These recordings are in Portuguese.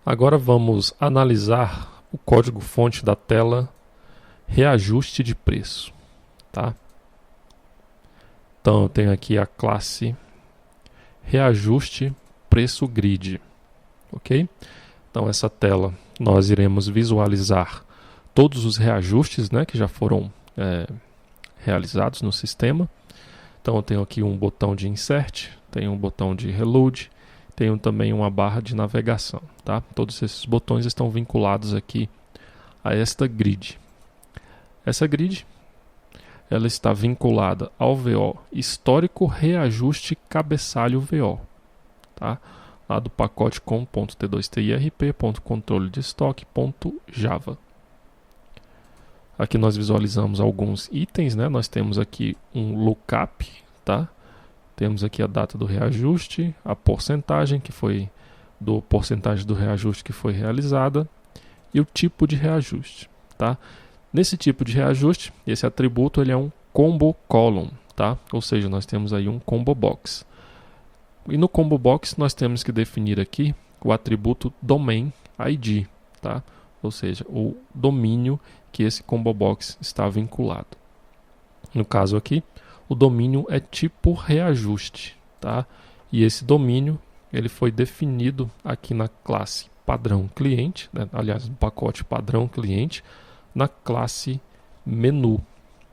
Agora vamos analisar o código-fonte da tela reajuste de preço, tá? Então eu tenho aqui a classe reajuste preço grid, ok? Então essa tela nós iremos visualizar todos os reajustes, né, que já foram realizados no sistema. Então eu tenho aqui um botão de insert, tenho um botão de reload, tenho também uma barra de navegação, tá? Todos esses botões estão vinculados aqui a esta grid. Essa grid ela está vinculada ao VO histórico reajuste cabeçalho VO, tá? Lá do pacote com.t2tirp.controle-de-estoque.java. Aqui nós visualizamos alguns itens, né? Nós temos aqui um lookup, tá? Temos aqui a data do reajuste, a porcentagem porcentagem do reajuste que foi realizada e o tipo de reajuste, tá? Nesse tipo de reajuste, esse atributo ele é um combo column, tá? Ou seja, nós temos aí um combo box. E no combo box nós temos que definir aqui o atributo domain ID, tá? Ou seja, o domínio que esse combo box está vinculado. No caso aqui, o domínio é tipo reajuste, tá? E esse domínio ele foi definido aqui na classe padrão cliente, né? Aliás, no pacote padrão cliente, na classe menu,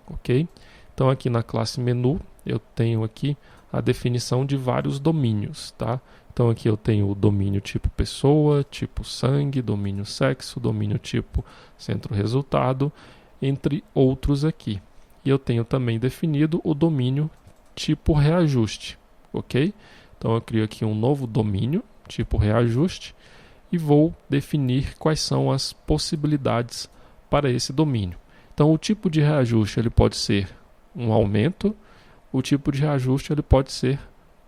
ok? Então aqui na classe menu eu tenho aqui a definição de vários domínios, tá? Então aqui eu tenho o domínio tipo pessoa, tipo sangue, domínio sexo, domínio tipo centro resultado, entre outros aqui. E eu tenho também definido o domínio tipo reajuste, ok? Então eu crio aqui um novo domínio tipo reajuste e vou definir quais são as possibilidades para esse domínio. Então o tipo de reajuste ele pode ser um aumento, o tipo de reajuste ele pode ser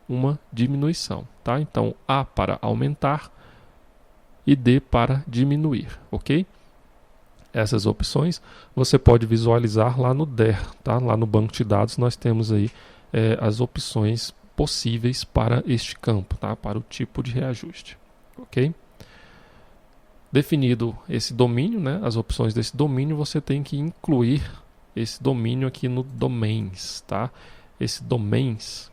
uma diminuição, tá? Então A para aumentar e D para diminuir, ok? Essas opções você pode visualizar lá no DER, tá? Lá no banco de dados nós temos aí as opções possíveis para este campo, tá? Para o tipo de reajuste, ok? Definido esse domínio, né? As opções desse domínio, você tem que incluir esse domínio aqui no domains, tá? Esse domains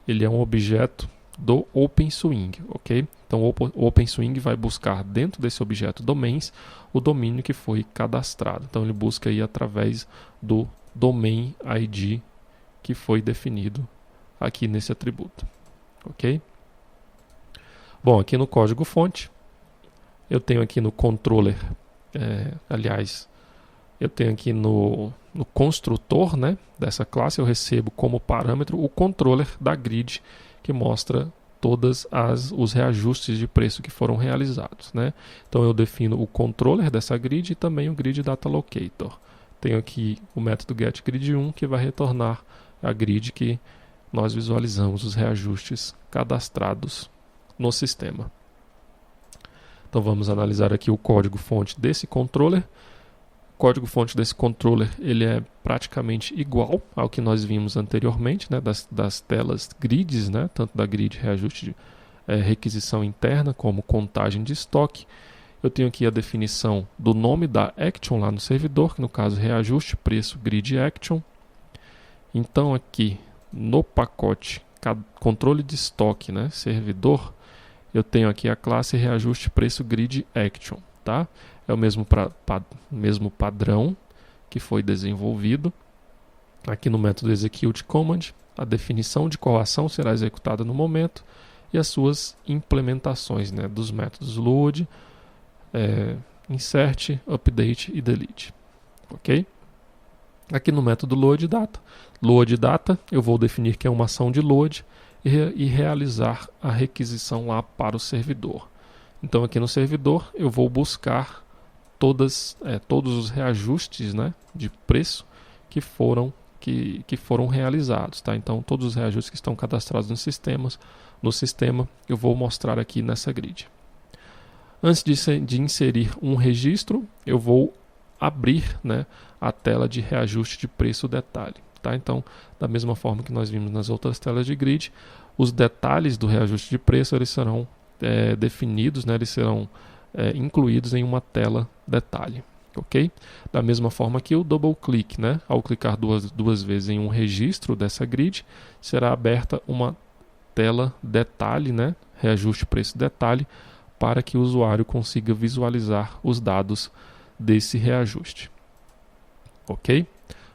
ele é um objeto do OpenSwing, ok? Então o OpenSwing vai buscar dentro desse objeto domains o domínio que foi cadastrado. Então ele busca aí através do domain ID que foi definido aqui nesse atributo, ok? Bom, aqui no código fonte eu tenho aqui no controller, eu tenho aqui no construtor, né, dessa classe, eu recebo como parâmetro o controller da grid que mostra todos os reajustes de preço que foram realizados, né? Então eu defino o controller dessa grid e também o grid data locator. Tenho aqui o método getGrid1 que vai retornar a grid que nós visualizamos os reajustes cadastrados no sistema. Então vamos analisar aqui o código-fonte desse controller. O código-fonte desse controller ele é praticamente igual ao que nós vimos anteriormente, né, das telas grids, né, tanto da grid reajuste de requisição interna como contagem de estoque. Eu tenho aqui a definição do nome da action lá no servidor, que no caso reajuste preço grid action. Então aqui no pacote controle de estoque, né, servidor, eu tenho aqui a classe reajuste preço grid action, tá? É o mesmo padrão que foi desenvolvido. Aqui no método execute command, a definição de qual ação será executada no momento e as suas implementações, né, dos métodos load, insert, update e delete, ok? Aqui no método load data, eu vou definir que é uma ação de load e realizar a requisição lá para o servidor. Então aqui no servidor eu vou buscar todos os reajustes, né, de preço que foram realizados, tá? Então todos os reajustes que estão cadastrados no sistema eu vou mostrar aqui nessa grid. Antes de inserir um registro, eu vou abrir, né, a tela de reajuste de preço detalhe, tá? Então, da mesma forma que nós vimos nas outras telas de grid, os detalhes do reajuste de preço eles serão definidos, né, eles serão incluídos em uma tela detalhe. Ok? Da mesma forma que o double click, né, ao clicar duas vezes em um registro dessa grid, será aberta uma tela detalhe, né, reajuste preço detalhe, para que o usuário consiga visualizar os dados desse reajuste. Ok?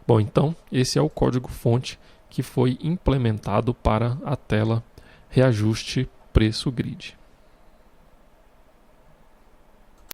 Bom, então esse é o código-fonte que foi implementado para a tela reajuste preço grid.